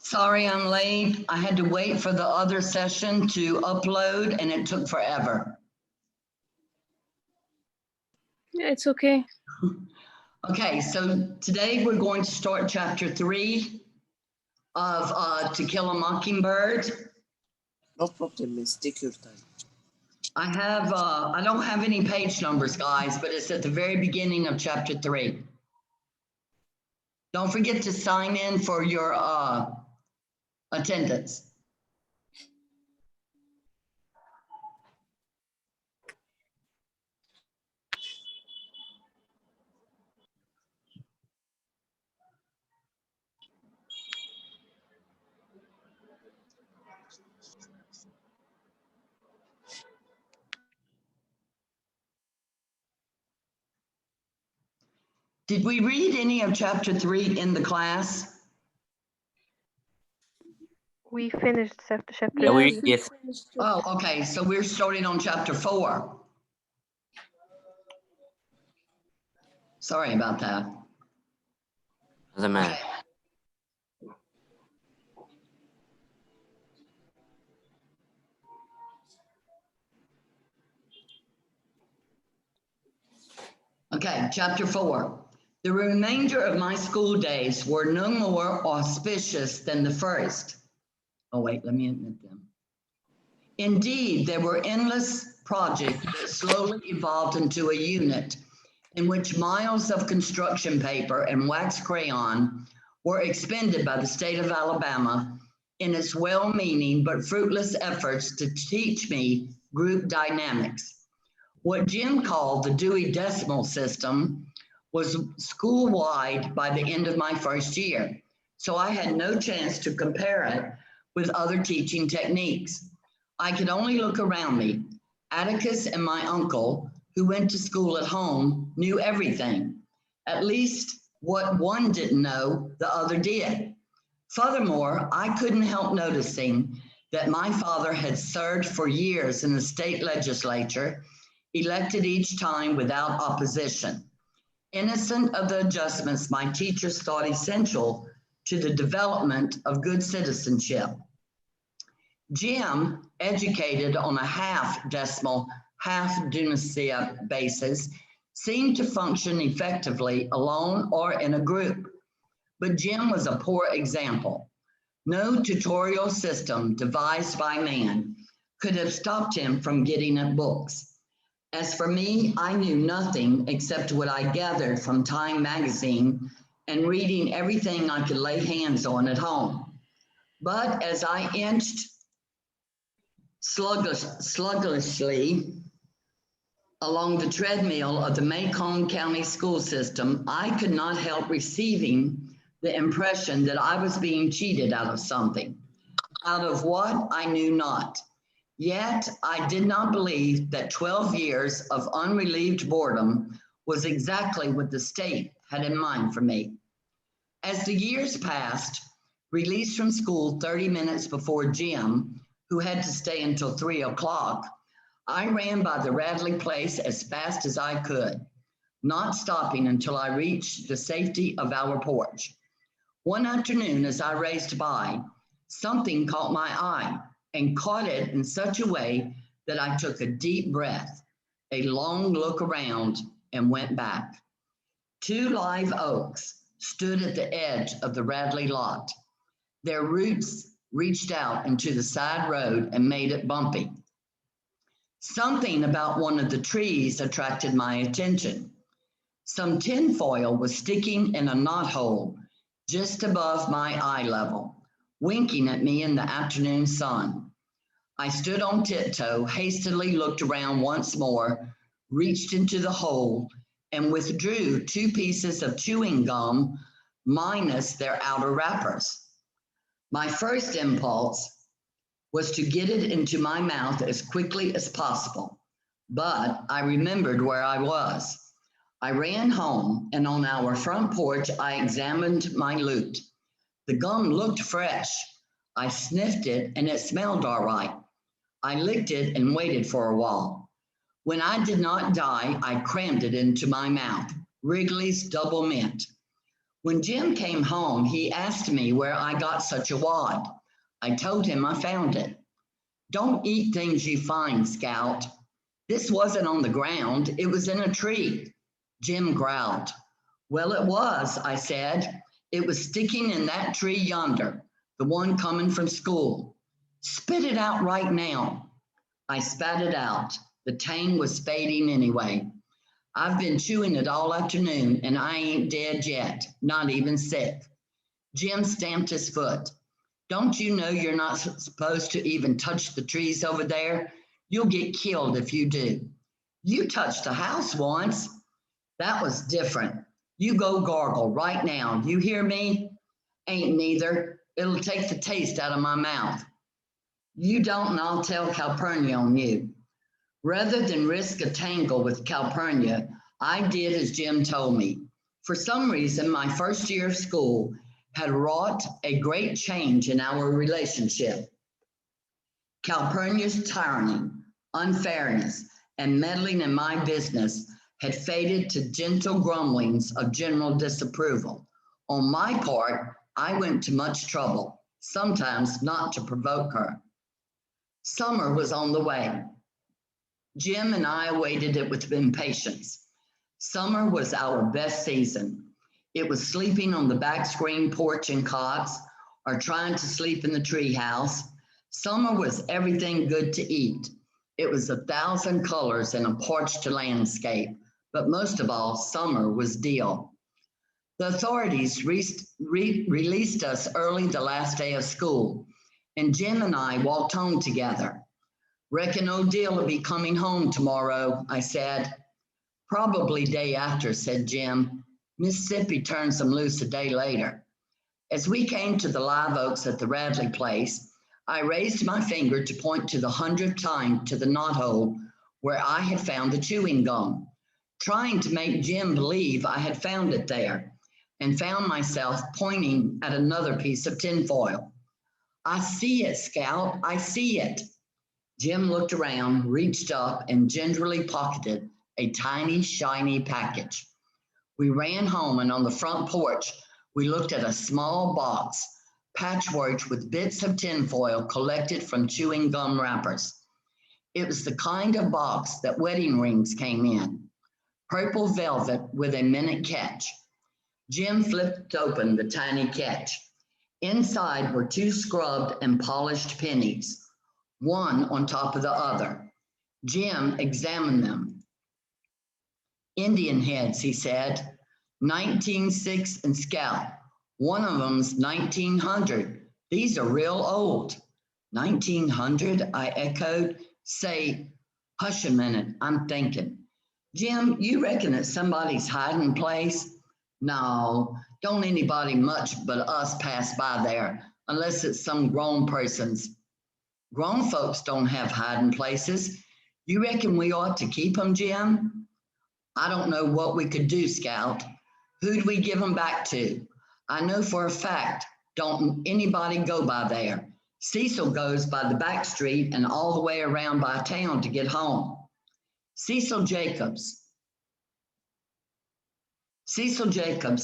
Sorry I'm late. I had to wait for the other session to upload and it took forever. Yeah, it's okay. Okay, so today we're going to start chapter 3 of To Kill a Mockingbird. No problem, miss. Take your time. I don't have any page numbers, guys, but it's at the very beginning of chapter 3. Don't forget to sign in for your attendance. Did we read any of chapter 3 in the class? We finished chapter Yes. Oh, okay, so we're starting on chapter 4. Sorry about that. Doesn't matter. Okay, chapter 4. The remainder of my school days were no more auspicious than the first. Oh, wait, let me admit them. Indeed, there were endless projects that slowly evolved into a unit in which miles of construction paper and wax crayon were expended by the state of Alabama in its well-meaning but fruitless efforts to teach me group dynamics. What Jim called the Dewey Decimal System was school-wide by the end of my first year, so I had no chance to compare it with other teaching techniques. I could only look around me. Atticus and my uncle, who went to school at home, knew everything. At least what one didn't know, the other did. Furthermore, I couldn't help noticing that my father had served for years in the state legislature, elected each time without opposition. Innocent of the adjustments my teachers thought essential to the development of good citizenship. Jim, educated on a half decimal, half Dunasia basis, seemed to function effectively alone or in a group. But Jim was a poor example. No tutorial system devised by man could have stopped him from getting at books. As for me, I knew nothing except what I gathered from Time magazine and reading everything I could lay hands on at home. But as I inched sluggishly along the treadmill of the Macomb County school system, I could not help receiving the impression that I was being cheated out of something. Out of what, I knew not. Yet, I did not believe that 12 years of unrelieved boredom was exactly what the state had in mind for me. As the years passed, released from school 30 minutes before Jim, who had to stay until 3 o'clock, I ran by the Radley place as fast as I could, not stopping until I reached the safety of our porch. One afternoon, as I raced by, something caught my eye and caught it in such a way that I took a deep breath, a long look around, and went back. 2 live oaks stood at the edge of the Radley lot. Their roots reached out into the side road and made it bumpy. Something about one of the trees attracted my attention. Some tinfoil was sticking in a knothole just above my eye level, winking at me in the afternoon sun. I stood on tiptoe, hastily looked around once more, reached into the hole, and withdrew 2 pieces of chewing gum minus their outer wrappers. My first impulse was to get it into my mouth as quickly as possible, but I remembered where I was. I ran home, and on our front porch, I examined my loot. The gum looked fresh. I sniffed it, and it smelled all right. I licked it and waited for a while. When I did not die, I crammed it into my mouth, Wrigley's Double Mint. When Jim came home, he asked me where I got such a wad. I told him I found it. Don't eat things you find, Scout. This wasn't on the ground, it was in a tree. Jim growled. Well, it was, I said. It was sticking in that tree yonder, the one coming from school. Spit it out right now. I spat it out. The tang was fading anyway. I've been chewing it all afternoon and I ain't dead yet, not even sick. Jim stamped his foot. Don't you know you're not supposed to even touch the trees over there? You'll get killed if you do. You touched a house once. That was different. You go gargle right now. You hear me? Ain't neither. It'll take the taste out of my mouth. You don't and I'll tell Calpurnia on you. Rather than risk a tangle with Calpurnia, I did as Jim told me. For some reason, my first year of school had wrought a great change in our relationship. Calpurnia's tyranny, unfairness, and meddling in my business had faded to gentle grumblings of general disapproval. On my part, I went to much trouble, sometimes not to provoke her. Summer was on the way. Jim and I awaited it with impatience. Summer was our best season. It was sleeping on the back screen porch in cots or trying to sleep in the treehouse. Summer was everything good to eat. It was 1,000 colors in a parched landscape, but most of all, summer was deal. The authorities released us early the last day of school, and Jim and I walked home together. Reckon old Deal will be coming home tomorrow, I said. Probably day after, said Jim. Mississippi turns them loose a day later. As we came to the live oaks at the Radley place, I raised my finger to point to the 100th time to the knothole where I had found the chewing gum, trying to make Jim believe I had found it there, and found myself pointing at another piece of tinfoil. I see it, Scout, I see it. Jim looked around, reached up, and gingerly pocketed a tiny, shiny package. We ran home, and on the front porch, we looked at a small box, patchworked with bits of tinfoil collected from chewing gum wrappers. It was the kind of box that wedding rings came in, purple velvet with a minute catch. Jim flipped open the tiny catch. Inside were 2 scrubbed and polished pennies, one on top of the other. Jim examined them. Indian heads, he said, 1906 and Scout. One of them's 1900. These are real old. 1900, I echoed. Say, hush a minute, I'm thinking. Jim, you reckon it's somebody's hiding place? No, don't anybody much but us pass by there, unless it's some grown person's. Grown folks don't have hiding places. You reckon we ought to keep them, Jim? I don't know what we could do, Scout. Who'd we give them back to? I know for a fact, don't anybody go by there. Cecil goes by the back street and all the way around by town to get home. Cecil Jacobs,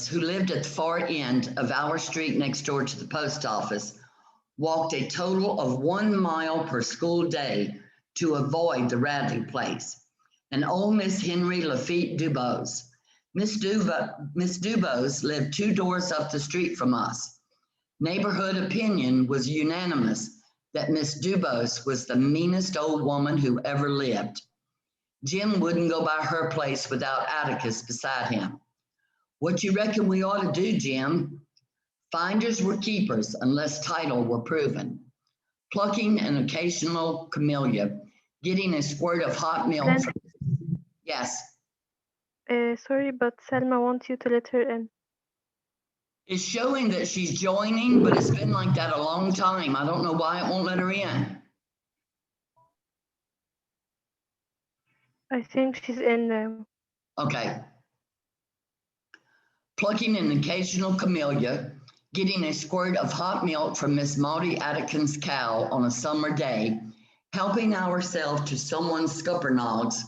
who lived at the far end of our street next door to the post office, walked a total of 1 mile per school day to avoid the Radley place. And old Miss Henry Lafitte Dubose. Miss Dubose lived 2 doors up the street from us. Neighborhood opinion was unanimous that Miss Dubose was the meanest old woman who ever lived. Jim wouldn't go by her place without Atticus beside him. What you reckon we ought to do, Jim? Finders were keepers unless title were proven. Plucking an occasional camellia, getting a squirt of hot milk. Yes. Sorry, but Selma wants you to let her in. It's showing that she's joining, but it's been like that a long time. I don't know why it won't let her in. I think she's in now. Okay. Plucking an occasional camellia, getting a squirt of hot milk from Miss Maudie Atkins's cow on a summer day, helping ourselves to someone's scuppernogs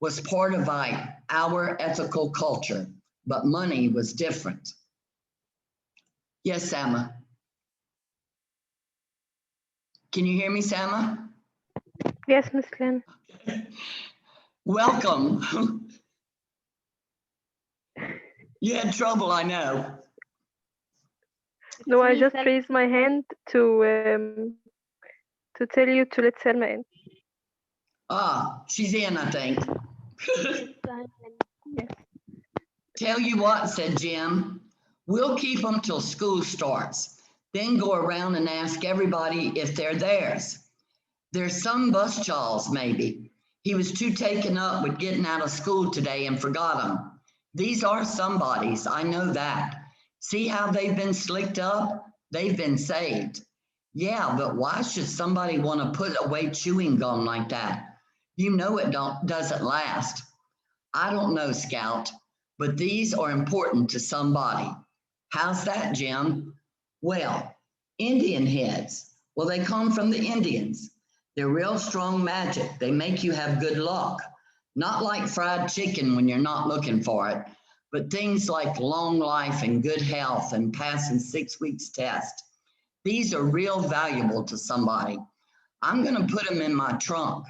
was part of our ethical culture, but money was different. Yes, Sama. Can you hear me, Sama? Yes, Miss Lynn. Welcome. You had trouble, I know. No, I just raised my hand to tell you to let Selma in. Ah, she's in, I think. Yes. Tell you what, said Jim, we'll keep them till school starts, then go around and ask everybody if they're theirs. There's some bus Charles, maybe. He was too taken up with getting out of school today and forgot them. These are somebody's, I know that. See how they've been slicked up? They've been saved. Yeah, but why should somebody want to put away chewing gum like that? You know it doesn't last. I don't know, Scout, but these are important to somebody. How's that, Jim? Well, Indian heads. Well, they come from the Indians. They're real strong magic. They make you have good luck. Not like fried chicken when you're not looking for it, but things like long life and good health and passing 6 weeks test. These are real valuable to somebody. I'm going to put them in my trunk.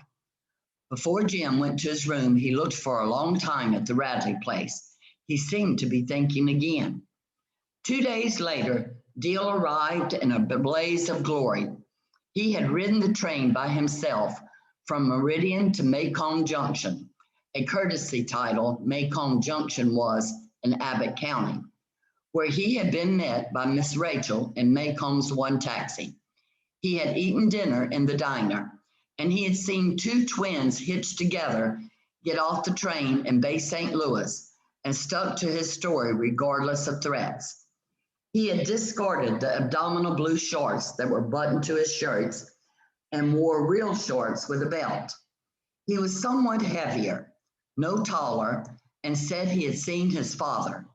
Before Jim went to his room, he looked for a long time at the Radley place. He seemed to be thinking again. 2 days later, Deal arrived in a blaze of glory. He had ridden the train by himself from Meridian to Macomb Junction, a courtesy title Macomb Junction was in Abbott County, where he had been met by Miss Rachel in Macomb's one taxi. He had eaten dinner in the diner, and he had seen two twins hitched together get off the train in Bay St. Louis and stuck to his story regardless of threats. He had discarded the abdominal blue shorts that were buttoned to his shirts and wore real shorts with a belt. He was somewhat heavier, no taller, and said he had seen his father.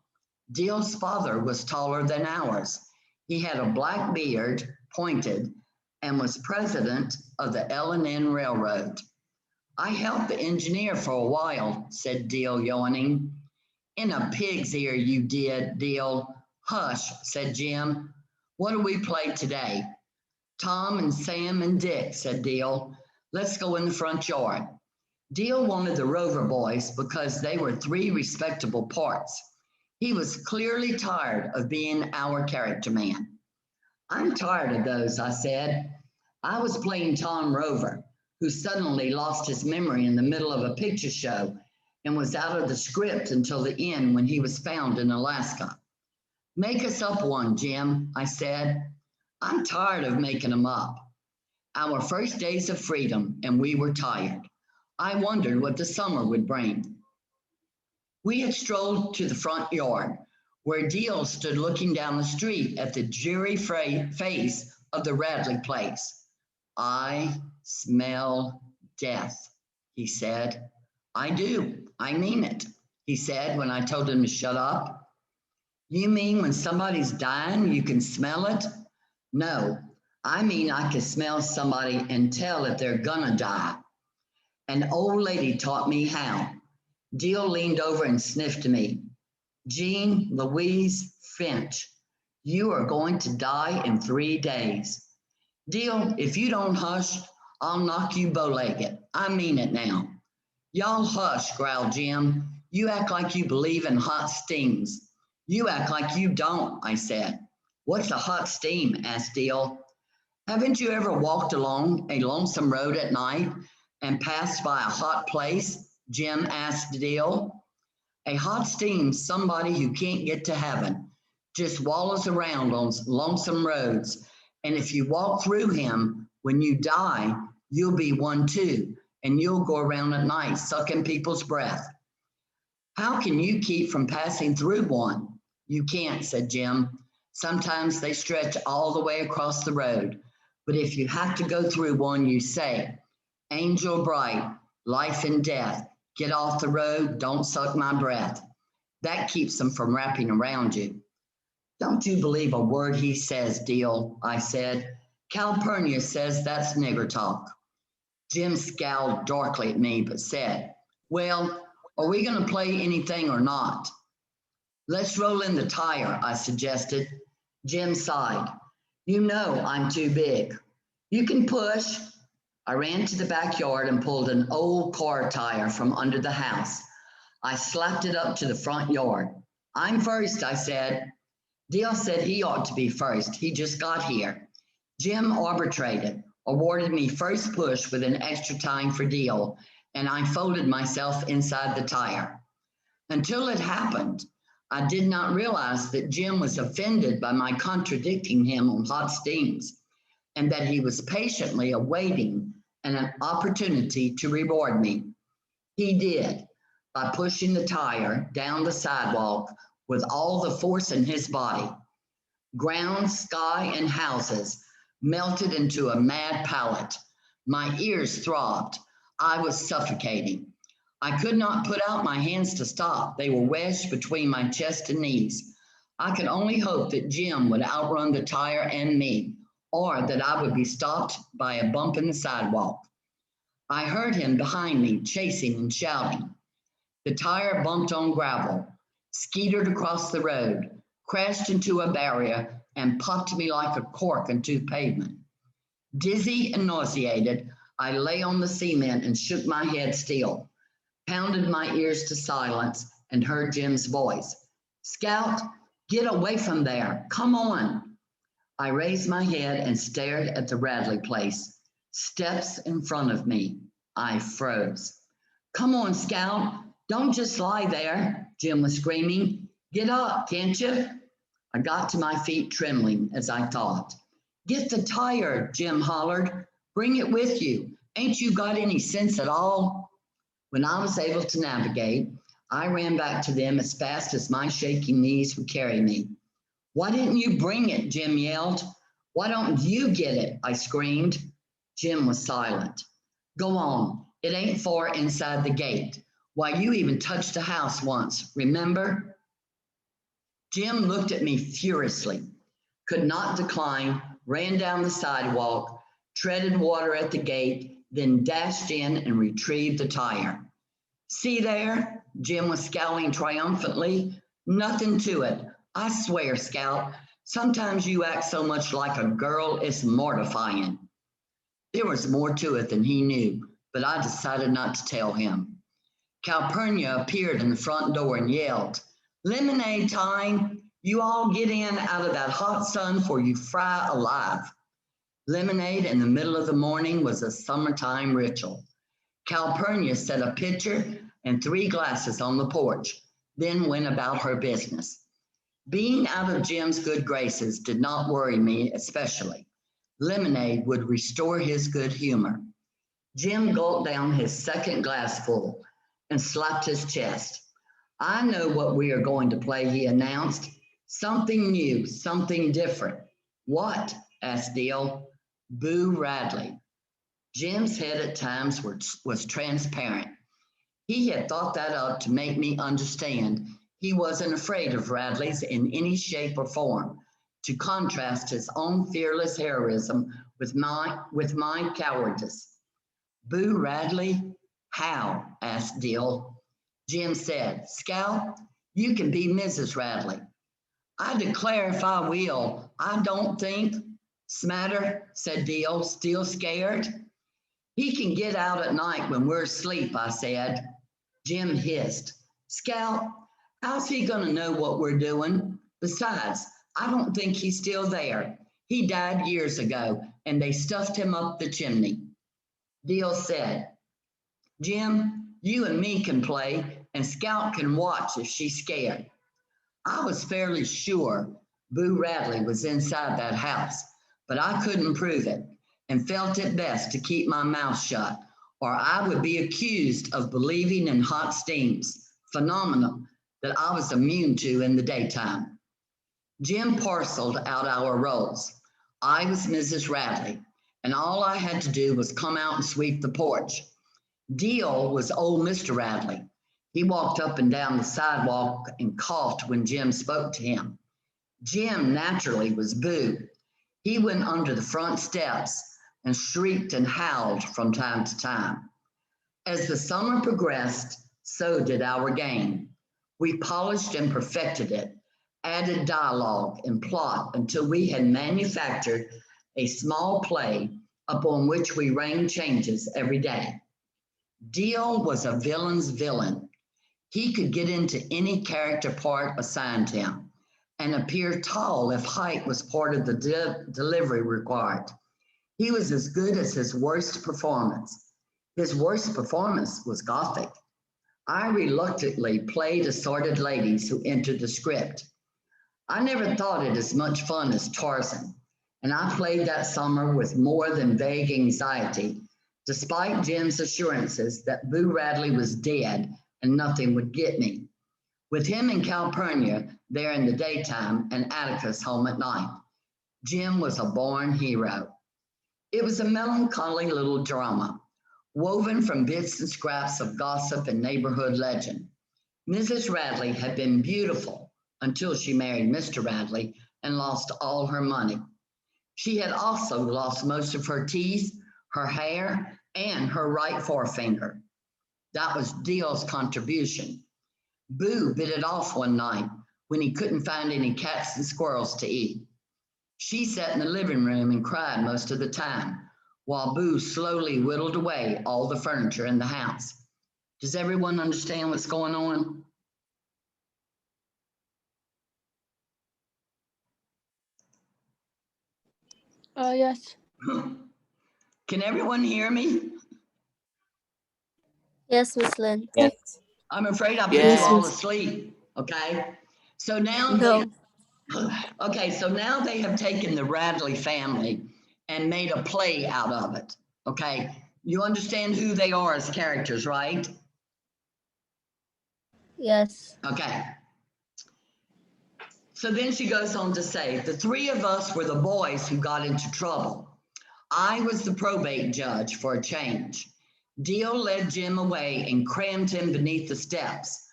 Deal's father was taller than ours. He had a black beard, pointed, and was president of the L&N Railroad. I helped the engineer for a while, said Deal, yawning. In a pig's ear you did, Deal. Hush, said Jim. What do we play today? Tom and Sam and Dick, said Deal. Let's go in the front yard. Deal wanted the Rover boys because they were 3 respectable parts. He was clearly tired of being our character man. I'm tired of those, I said. I was playing Tom Rover, who suddenly lost his memory in the middle of a picture show and was out of the script until the end when he was found in Alaska. Make us up one, Jim, I said. I'm tired of making them up. Our first days of freedom, and we were tired. I wondered what the summer would bring. We had strolled to the front yard, where Deal stood looking down the street at the dreary face of the Radley place. I smell death, he said. I do. I mean it, he said when I told him to shut up. You mean when somebody's dying, you can smell it? No, I mean I can smell somebody and tell if they're gonna die. An old lady taught me how. Deal leaned over and sniffed me. Jean Louise Finch, you are going to die in 3 days. Deal, if you don't hush, I'll knock you bow-legged. I mean it now. Y'all hush, growled Jim. You act like you believe in hot steams. You act like you don't, I said. What's a hot steam? Asked Deal. Haven't you ever walked along a lonesome road at night and passed by a hot place? Jim asked Deal. A hot steam's somebody who can't get to heaven, just wallows around on lonesome roads. And if you walk through him, when you die, you'll be one too, and you'll go around at night sucking people's breath. How can you keep from passing through one? You can't, said Jim. Sometimes they stretch all the way across the road. But if you have to go through one, you say, Angel bright, life and death, get off the road, don't suck my breath. That keeps them from wrapping around you. Don't you believe a word he says, Deal, I said. Calpurnia says that's nigger talk. Jim scowled darkly at me, but said, well, are we going to play anything or not? Let's roll in the tire, I suggested. Jim sighed. You know I'm too big. You can push. I ran to the backyard and pulled an old car tire from under the house. I slapped it up to the front yard. I'm first, I said. Dale said he ought to be first. He just got here. Jim arbitrated, awarded me first push with an extra time for Dale, and I folded myself inside the tire. Until it happened, I did not realize that Jim was offended by my contradicting him on hot steams, and that he was patiently awaiting an opportunity to reward me. He did, by pushing the tire down the sidewalk with all the force in his body. Ground, sky, and houses melted into a mad palette. My ears throbbed. I was suffocating. I could not put out my hands to stop. They were wedged between my chest and knees. I could only hope that Jim would outrun the tire and me, or that I would be stopped by a bump in the sidewalk. I heard him behind me, chasing and shouting. The tire bumped on gravel, skeetered across the road, crashed into a barrier, and popped me like a cork into pavement. Dizzy and nauseated, I lay on the cement and shook my head still, pounded my ears to silence, and heard Jim's voice. Scout, get away from there. Come on. I raised my head and stared at the Radley place. Steps in front of me. I froze. Come on, Scout. Don't just lie there, Jim was screaming. Get up, can't you? I got to my feet trembling as I thought. Get the tire, Jim hollered. Bring it with you. Ain't you got any sense at all? When I was able to navigate, I ran back to them as fast as my shaking knees would carry me. Why didn't you bring it? Jim yelled. Why don't you get it? I screamed. Jim was silent. Go on. It ain't far inside the gate. Why, you even touched the house once, remember? Jim looked at me furiously, could not decline, ran down the sidewalk, treaded water at the gate, then dashed in and retrieved the tire. See there? Jim was scowling triumphantly. Nothing to it. I swear, Scout, sometimes you act so much like a girl, it's mortifying. There was more to it than he knew, but I decided not to tell him. Calpurnia appeared in the front door and yelled, Lemonade time! You all get in out of that hot sun for you fry alive. Lemonade in the middle of the morning was a summertime ritual. Calpurnia set a pitcher and 3 glasses on the porch, then went about her business. Being out of Jim's good graces did not worry me especially. Lemonade would restore his good humor. Jim gulped down his second glassful and slapped his chest. I know what we are going to play, he announced. Something new, something different. What? Asked Dale. Boo Radley. Jim's head at times was transparent. He had thought that up to make me understand he wasn't afraid of Radley's in any shape or form, to contrast his own fearless heroism with my cowardice. Boo Radley? How? Asked Dale. Jim said, Scout, you can be Mrs. Radley. I declare if I will, I don't think. Smatter, said Dale, still scared. He can get out at night when we're asleep, I said. Jim hissed. Scout, how's he going to know what we're doing? Besides, I don't think he's still there. He died years ago, and they stuffed him up the chimney. Dale said, Jim, you and me can play, and Scout can watch if she's scared. I was fairly sure Boo Radley was inside that house, but I couldn't prove it and felt it best to keep my mouth shut, or I would be accused of believing in hot steams, phenomenon that I was immune to in the daytime. Jim parceled out our roles. I was Mrs. Radley, and all I had to do was come out and sweep the porch. Dale was old Mr. Radley. He walked up and down the sidewalk and coughed when Jim spoke to him. Jim naturally was Boo. He went under the front steps and shrieked and howled from time to time. As the summer progressed, so did our game. We polished and perfected it, added dialogue and plot until we had manufactured a small play upon which we rained changes every day. Deal was a villain's villain. He could get into any character part assigned him and appear tall if height was part of the delivery required. He was as good as his worst performance. His worst performance was Gothic. I reluctantly played assorted ladies who entered the script. I never thought it as much fun as Tarzan, and I played that summer with more than vague anxiety, despite Jim's assurances that Boo Radley was dead and nothing would get me. With him and Calpurnia there in the daytime and Atticus home at night, Jim was a born hero. It was a melancholy little drama, woven from bits and scraps of gossip and neighborhood legend. Mrs. Radley had been beautiful until she married Mr. Radley and lost all her money. She had also lost most of her teeth, her hair, and her right forefinger. That was Deal's contribution. Boo bit it off one night when he couldn't find any cats and squirrels to eat. She sat in the living room and cried most of the time, while Boo slowly whittled away all the furniture in the house. Does everyone understand what's going on? Yes. Can everyone hear me? Yes, Miss Lynn. Yes. I'm afraid I put Yes. you all asleep, okay? So now No. so now they have taken the Radley family and made a play out of it, okay? You understand who they are as characters, right? Yes. Okay. So then she goes on to say, the three of us were the boys who got into trouble. I was the probate judge for a change. Deal led Jim away and crammed him beneath the steps,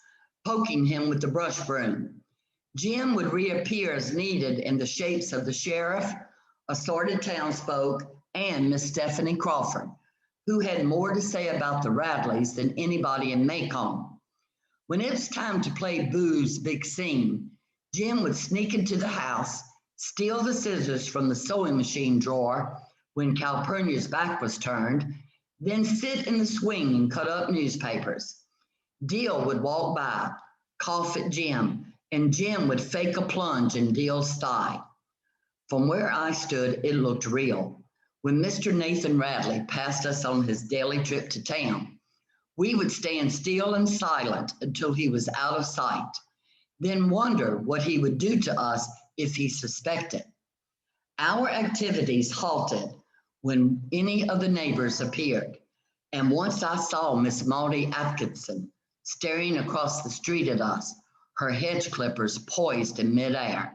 poking him with the brush broom. Jim would reappear as needed in the shapes of the sheriff, assorted townsfolk, and Miss Stephanie Crawford, who had more to say about the Radleys than anybody in Macomb. When it was time to play Boo's big scene, Jim would sneak into the house, steal the scissors from the sewing machine drawer when Calpurnia's back was turned, then sit in the swing and cut up newspapers. Deal would walk by, cough at Jim, and Jim would fake a plunge in Deal's thigh. From where I stood, it looked real. When Mr. Nathan Radley passed us on his daily trip to town, we would stand still and silent until he was out of sight, then wonder what he would do to us if he suspected. Our activities halted when any of the neighbors appeared, and once I saw Miss Maudie Atkinson staring across the street at us, her hedge clippers poised in midair.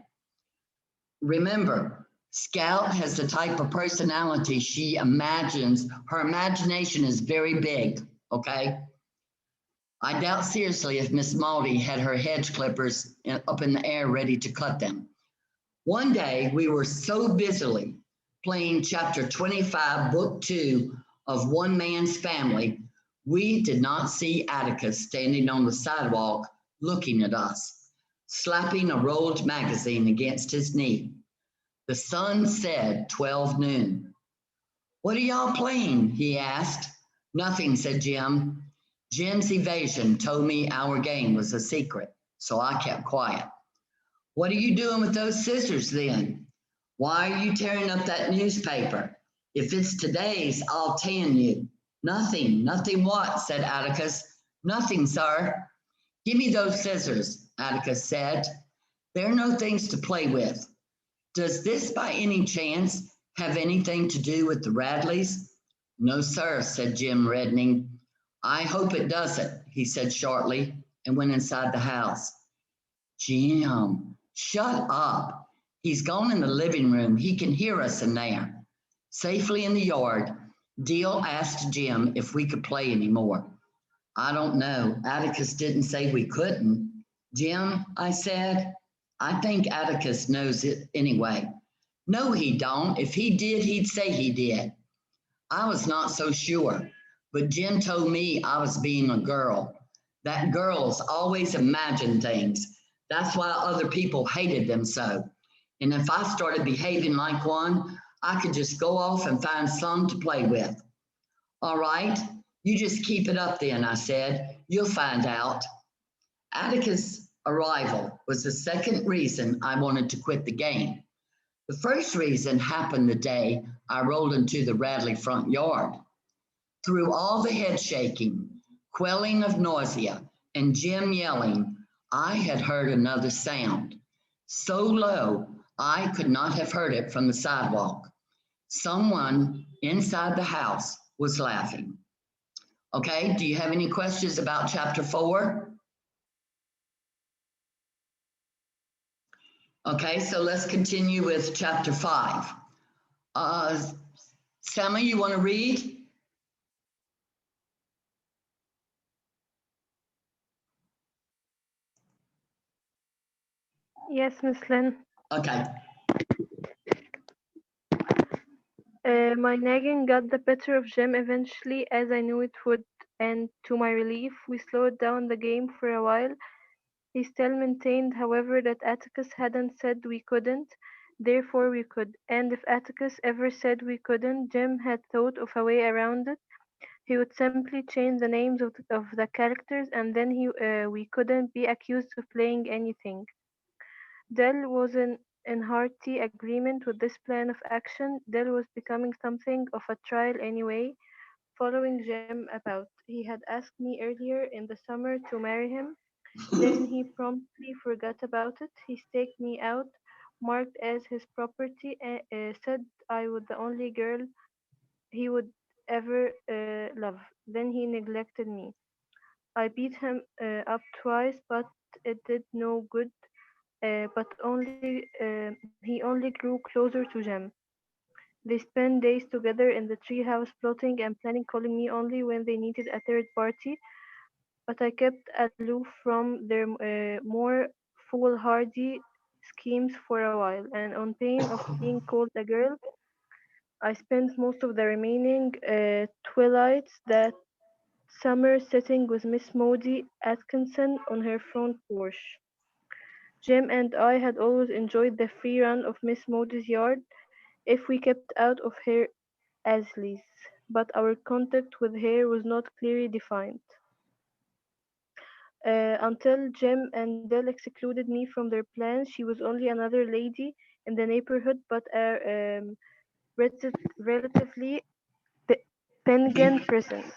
Remember, Scout has the type of personality she imagines. Her imagination is very big, okay? I doubt seriously if Miss Maudie had her hedge clippers up in the air ready to cut them. One day, we were so busily playing chapter 25, book 2 of One Man's Family, we did not see Atticus standing on the sidewalk looking at us, slapping a rolled magazine against his knee. The sun said 12 noon. What are y'all playing? He asked. Nothing, said Jim. Jim's evasion told me our game was a secret, so I kept quiet. What are you doing with those scissors then? Why are you tearing up that newspaper? If it's today's, I'll tan you. Nothing, nothing what, said Atticus. Nothing, sir. Give me those scissors, Atticus said. They're no things to play with. Does this by any chance have anything to do with the Radleys? No, sir, said Jim, reddening. I hope it doesn't, he said shortly, and went inside the house. Jim, shut up. He's gone in the living room. He can hear us in there. Safely in the yard, Deal asked Jim if we could play anymore. I don't know. Atticus didn't say we couldn't. Jim, I said, I think Atticus knows it anyway. No, he don't. If he did, he'd say he did. I was not so sure, but Jim told me I was being a girl. That girls always imagine things. That's why other people hated them so. And if I started behaving like one, I could just go off and find some to play with. All right, you just keep it up then, I said. You'll find out. Atticus' arrival was the second reason I wanted to quit the game. The first reason happened the day I rolled into the Radley front yard. Through all the head shaking, quelling of nausea, and Jim yelling, I had heard another sound. So low, I could not have heard it from the sidewalk. Someone inside the house was laughing. Okay, do you have any questions about chapter 4? Okay, so let's continue with chapter 5. Sammy, you want to read? Yes, Miss Lynn. Okay. My nagging got the better of Jim eventually, as I knew it would, and to my relief, we slowed down the game for a while. He still maintained, however, that Atticus hadn't said we couldn't, therefore we could, and if Atticus ever said we couldn't, Jim had thought of a way around it. He would simply change the names of the characters, and then we couldn't be accused of playing anything. Dell was in hearty agreement with this plan of action. Dell was becoming something of a trial anyway, following Jim about. He had asked me earlier in the summer to marry him. Then he promptly forgot about it. He staked me out, marked as his property, said I was the only girl he would ever love. Then he neglected me. I beat him up twice, but it did no good. He only grew closer to Jem. They spent days together in the treehouse plotting and planning, calling me only when they needed a third party. But I kept aloof from their more foolhardy schemes for a while, and on pain of being called a girl, I spent most of the remaining twilights that summer sitting with Miss Maudie Atkinson on her front porch. Jim and I had always enjoyed the free run of Miss Maudie's yard if we kept out of her Asleys, but our contact with her was not clearly defined. Until Jim and Dell excluded me from their plans, she was only another lady in the neighborhood, but a relatively pe- penguin presence.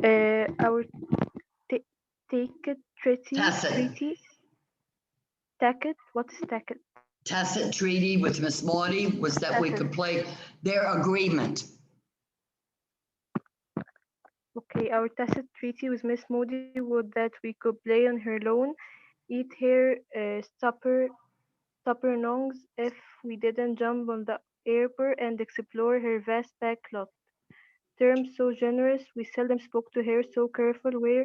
Our t- take it Tacit. treaty, tacket. What is tacket? Tacit treaty with Miss Maudie was that we Tacit. could play their agreement. Okay, our tacit treaty with Miss Moody was that we could play on her lawn, eat her supper if we didn't jump on the airport and explore her vast back lot. Terms so generous, we seldom spoke to her, so careful were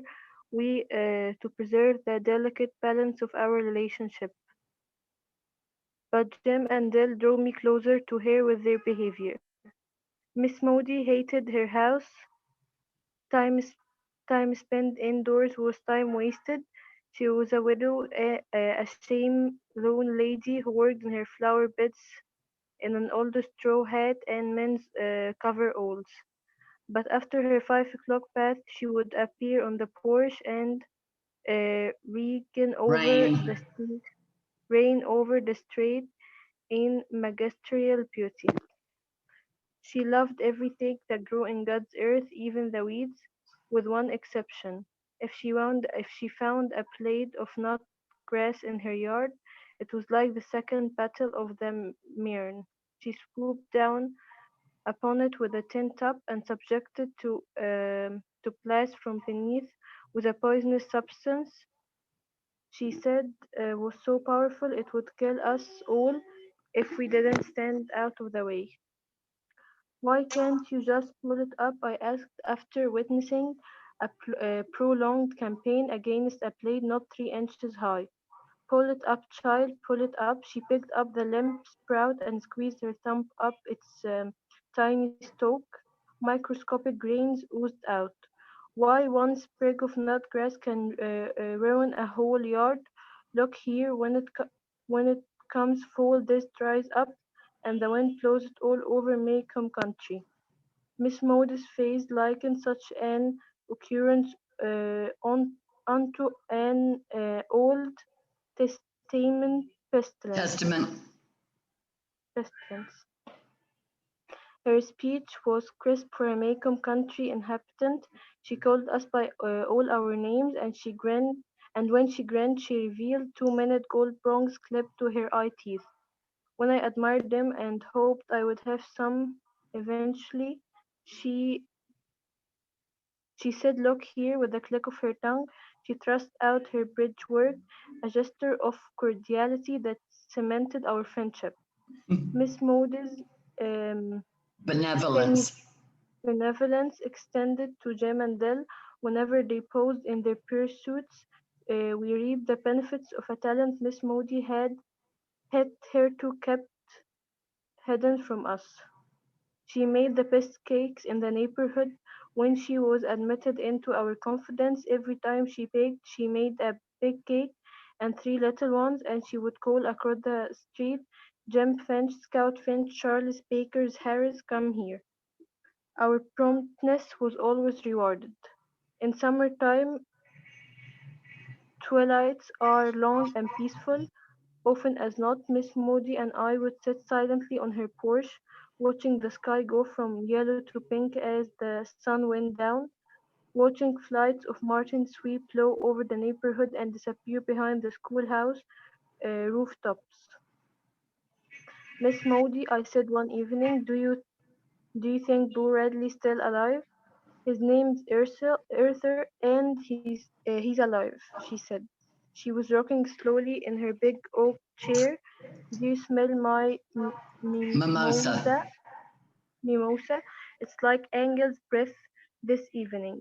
we to preserve the delicate balance of our relationship. But Jim and Dell drew me closer to her with their behavior. Miss Moody hated her house. Time, time spent indoors was time wasted. She was a widow, a shame lone lady who worked in her flower beds in an old straw hat and men's coveralls. But after her 5 o'clock bath, she would appear on the porch and Rain. reign over the street in magisterial beauty. She loved everything that grew in God's earth, even the weeds, with one exception. If she found a blade of nut grass in her yard, it was like the second battle of the Mearn. She swooped down upon it with a tin top and subjected to blast from beneath with a poisonous substance she said was so powerful it would kill us all if we didn't stand out of the way. Why can't you just pull it up? I asked after witnessing a prolonged campaign against a blade not 3 inches high. Pull it up, child, pull it up. She picked up the limp sprout and squeezed her thumb up its tiny stalk. Microscopic grains oozed out. Why one sprig of nut grass can ruin a whole yard. Look here, when it comes fall, this dries up, and the wind blows it all over Maycomb Country. Miss Mode's face likened such an occurrence onto an Old Testament Testament. pestilence. Her speech was crisp for a Maycomb Country inhabitant. She called us by all our names, and she grinned. And when she grinned, she revealed 2 minute gold prongs clipped to her eye teeth. When I admired them and hoped I would have some eventually, she she said, "Look here," with a click of her tongue. She thrust out her bridge work, a gesture of cordiality that cemented our friendship. Miss Mody's um, semi Benevolence. benevolence extended to Jem and Dell whenever they posed in their pursuits. We reaped the benefits of a talent Miss Mody had hitherto kept hidden from us. She made the best cakes in the neighborhood. When she was admitted into our confidence, every time she baked, she made a big cake and three little ones, and she would call across the street, "Jem Finch, Scout Finch, Charles Bakers, Harris, come here." Our promptness was always rewarded. In summertime, twilights are long and peaceful. Often as not, Miss Moody and I would sit silently on her porch, watching the sky go from yellow to pink as the sun went down, watching flights of martins sweep low over the neighborhood and disappear behind the schoolhouse rooftops. "Miss Moody," I said one evening, "do you think Boo Radley's still alive?" "His name's Arthur, and he's alive," she said. She was rocking slowly in her big oak chair. "Do you smell my Mimosa. mimosa? It's like Angel's breath this evening."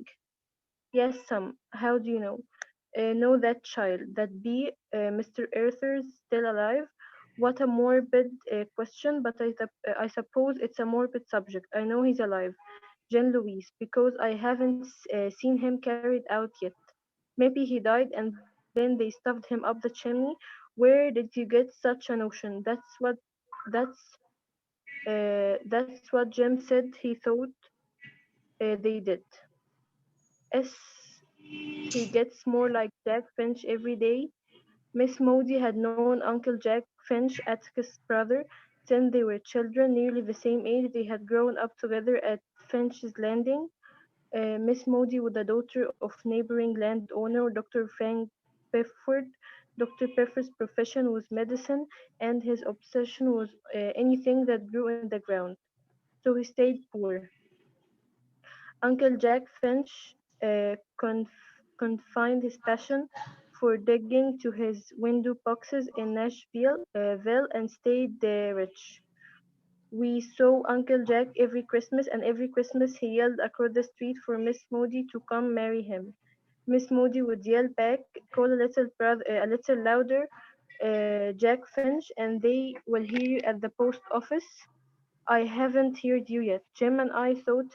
"Yes, some. How do you know?" "Know that child, that bee, Mr. Arthur's still alive?" What a morbid question, but I suppose it's a morbid subject. I know he's alive, Jean Louise, because I haven't seen him carried out yet. Maybe he died and then they stuffed him up the chimney. Where did you get such a notion? That's what Jim said he thought they did. As he gets more like Jack Finch every day. Miss Mody had known Uncle Jack Finch, Atticus' brother, since they were children, nearly the same age. They had grown up together at Finch's Landing. Miss Mody was the daughter of neighboring landowner Dr. Frank Pefford. Dr. Peffer's profession was medicine, and his obsession was anything that grew in the ground. So he stayed poor. Uncle Jack Finch confined his passion for digging to his window boxes in Nashville and stayed rich. We saw Uncle Jack every Christmas, and every Christmas he yelled across the street for Miss Moody to come marry him. Miss Moody would yell back, "Call a little louder, Jack Finch, and they will hear you at the post office." "I haven't heard you yet." Jim and I thought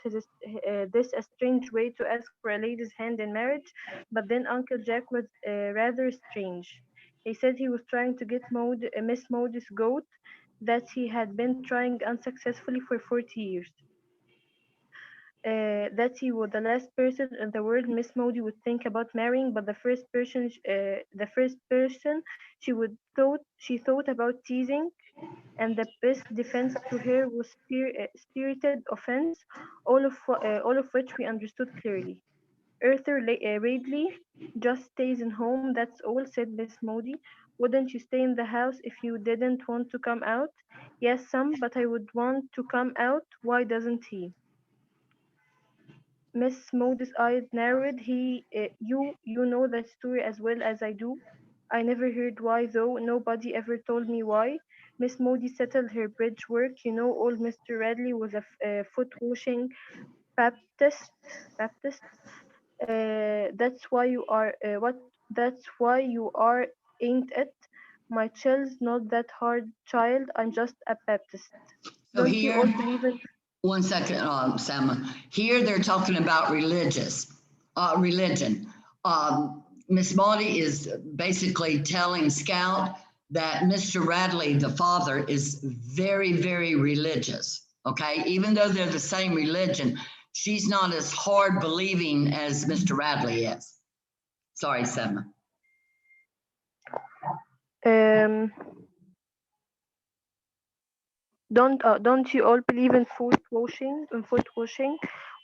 this a strange way to ask for a lady's hand in marriage, but then Uncle Jack was rather strange. He said he was trying to get Miss Mody's goat that he had been trying unsuccessfully for 40 years. That he was the last person in the world Miss Mody would think about marrying, but the first person she thought about teasing, and the best defense to her was spirited offense, all of which we understood clearly. "Arthur Radley just stays in home, that's all," said Miss Mody. "Wouldn't you stay in the house if you didn't want to come out?" "Yes, some, but I would want to come out. Why doesn't he?" Miss Mody's eyes narrowed. You know that story as well as I do." "I never heard why, though. Nobody ever told me why." Miss Mody settled her bridge work. "You know, old Mr. Radley was a foot washing Baptist. Baptist. That's why you are what? That's why you are, ain't it? My child's not that hard, child. I'm just a Baptist. So Don't you here, all believe in?" one second, Sam. Here they're talking about religious. religion. Miss Maudie is basically telling Scout that Mr. Radley, the father, is very, very religious. Okay, even though they're the same religion, she's not as hard believing as Mr. Radley is. Sorry, Selma. Um, don't you all believe in foot washing?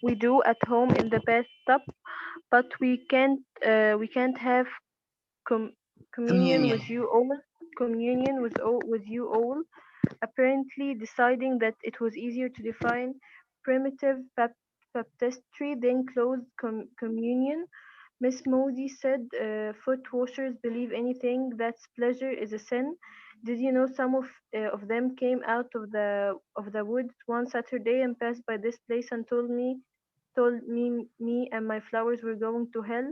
We do at home in the bathtub, but we can't have com- communion with Communion. you all. With you all. Apparently, deciding that it was easier to define primitive baptistry than closed communion. Miss Modi said foot washers believe anything that's pleasure is a sin. Did you know some of them came out of the woods one Saturday and passed by this place and told me and my flowers were going to hell.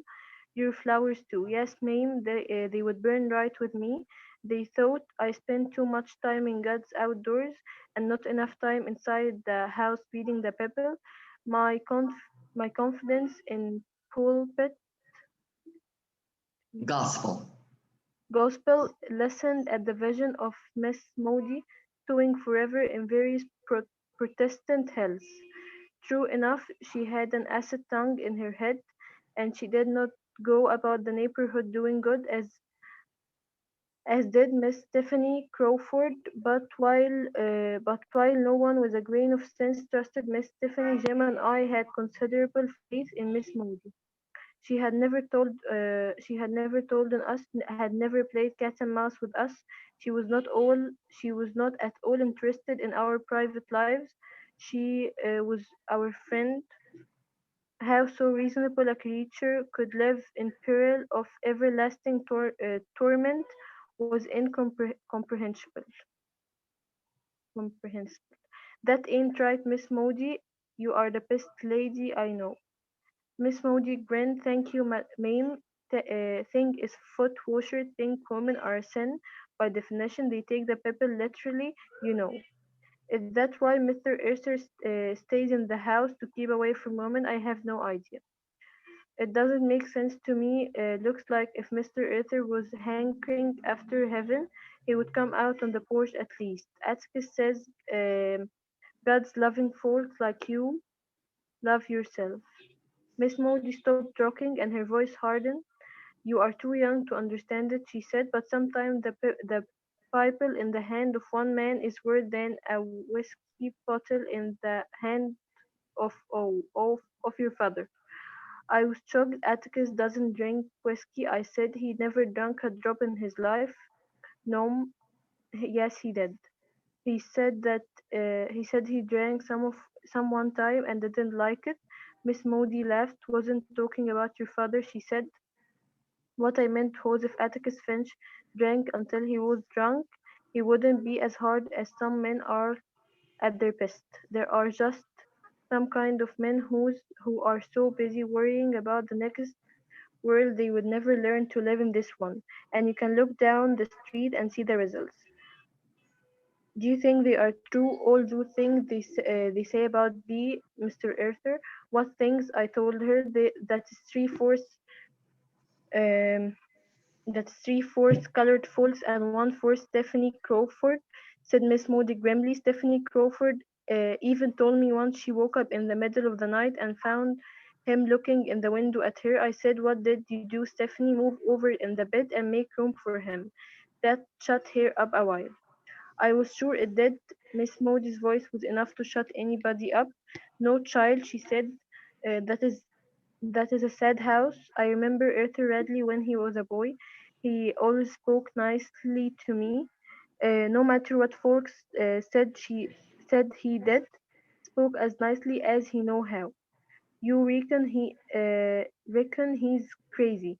Your flowers too. Yes, ma'am. They would burn right with me. They thought I spent too much time in God's outdoors and not enough time inside the house feeding the people. My my confidence in pulpit Gospel. gospel lessened at the vision of Miss Modi stewing forever in various Protestant hells. True enough, she had an acid tongue in her head, and she did not go about the neighborhood doing good as did Miss Stephanie Crawford. But while no one with a grain of sense trusted Miss Stephanie, Jim and I had considerable faith in Miss Moody. Had never played cat and mouse with us. She was not at all interested in our private lives. She was our friend. How so reasonable a creature could live in peril of everlasting torment was incomprehensible. That ain't right, Miss Modi. You are the best lady I know. Miss Modi grinned. Thank you, ma'am. Thing is foot washer. Think women are a sin. By definition, they take the people literally, you know. Is that why Mr. Urser stays in the house to keep away from women? I have no idea. It doesn't make sense to me. Looks like if Mr. Earther was hankering after heaven, he would come out on the porch at least. Atticus says, God's loving folks like you love yourself. Miss Modi stopped rocking and her voice hardened. You are too young to understand it, she said, but sometimes the Bible in the hand of one man is worse than a whiskey bottle in the hand of your father. I was shocked. Atticus doesn't drink whiskey. I said he never drank a drop in his life. No, yes, he did. He said he drank some one time and didn't like it. Miss Modi laughed. Wasn't talking about your father, she said. What I meant was if Atticus Finch drank until he was drunk, he wouldn't be as hard as some men are at their best. There are just some kind of men who are so busy worrying about the next world they would never learn to live in this one. And you can look down the street and see the results. Do you think they are true, all those things they say about thee, Mr. Arthur? What things? I told her that is um, that's three-fourths colored false and one-fourth Stephanie Crawford, said Miss Modi grimly. Stephanie Crawford even told me once she woke up in the middle of the night and found him looking in the window at her. I said, what did you do, Stephanie? Move over in the bed and make room for him. That shut her up a while. I was sure it did. Miss Modi's voice was enough to shut anybody up. No, child, she said. That is a sad house. I remember Arthur Radley when he was a boy. He always spoke nicely to me. No matter what folks said he did, spoke as nicely as he know how. You reckon he's crazy?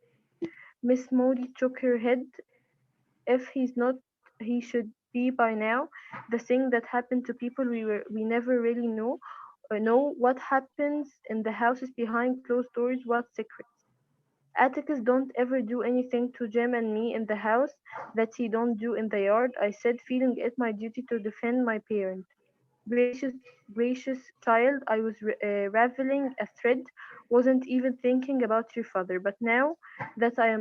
Miss Modi shook her head. If he's not, he should be by now. The thing that happened to people we never really know what happens in the houses behind closed doors, what secrets. Atticus don't ever do anything to Jim and me in the house that he don't do in the yard, I said, feeling it my duty to defend my parent. Gracious child, I was raveling a thread, wasn't even thinking about your father. But now that I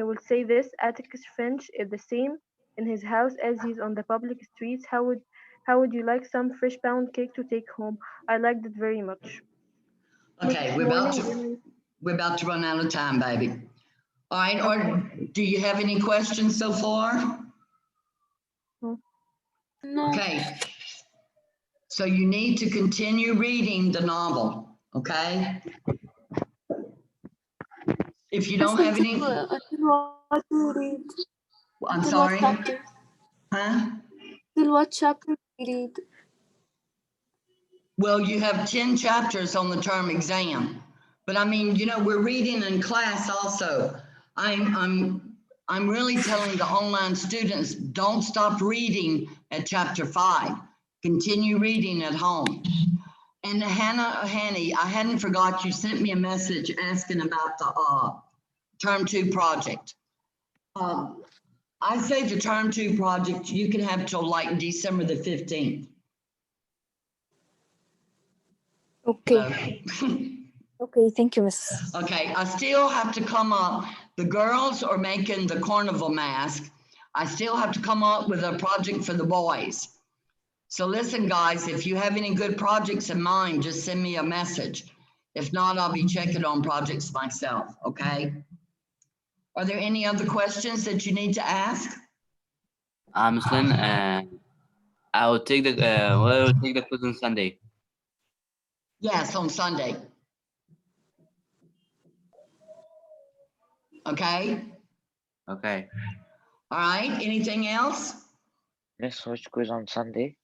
will say this: Atticus Finch is the same in his house as he is on the public streets. How would you like some fresh pound cake to take home? I liked it very much. Okay, Next we're about morning, to run out of time, baby. All right, or do you have any questions so far? No. Okay, so you need to continue reading the novel, okay? If you don't have any, Until what you read? I'm Till sorry, what chapter? huh? Till what chapter you read? Well, you have 10 chapters on the term exam, but I mean, you know, we're reading in class also. I'm really telling the online students, don't stop reading at chapter 5. Continue reading at home. And Hanny, I hadn't forgot you sent me a message asking about the term 2 project. I say the term 2 project, you can have till like December the 15th. Okay. Okay, thank you, Miss. Okay, I still have to come up, the girls are making the carnival mask. I still have to come up with a project for the boys. So listen, guys, if you have any good projects in mind, just send me a message. If not, I'll be checking on projects myself, okay? Are there any other questions that you need to ask? Miss Lynn, I will take the quiz on Sunday. Yes, on Sunday. Okay, Okay. all right, anything else? Miss, which quiz on Sunday?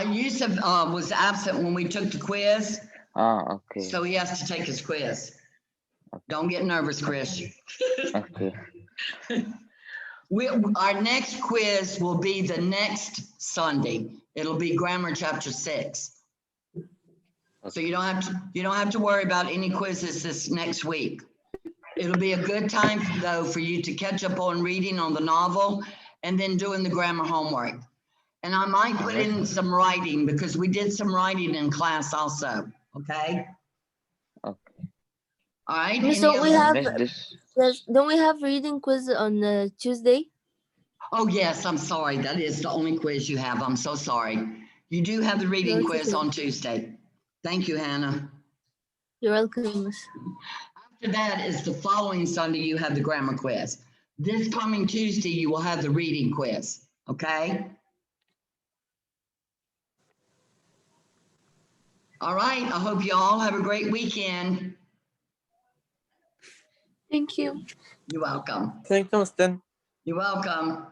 Yusuf was absent when we took the quiz, Okay. so he has to take his quiz. Don't get nervous, Chris. Okay. Our next quiz will be the next Sunday. It'll be grammar chapter 6. So you don't have to worry about any quizzes this next week. It'll be a good time though for you to catch up on reading on the novel and then doing the grammar homework. And I might put in some writing because we did some writing in class also. Okay. Okay. All right. Miss, Any don't we other- have Miss, this. yes? Don't we have reading quiz on Tuesday? Oh yes, I'm sorry. That is the only quiz you have. I'm so sorry. You do have the reading No, it's quiz okay. on Tuesday. Thank you, Hannah. You're welcome, Miss. After that is the following Sunday, you have the grammar quiz. This coming Tuesday, you will have the reading quiz, okay? All right, I hope you all have a great weekend. Thank you. You're welcome. Thank you, Mr. You're welcome.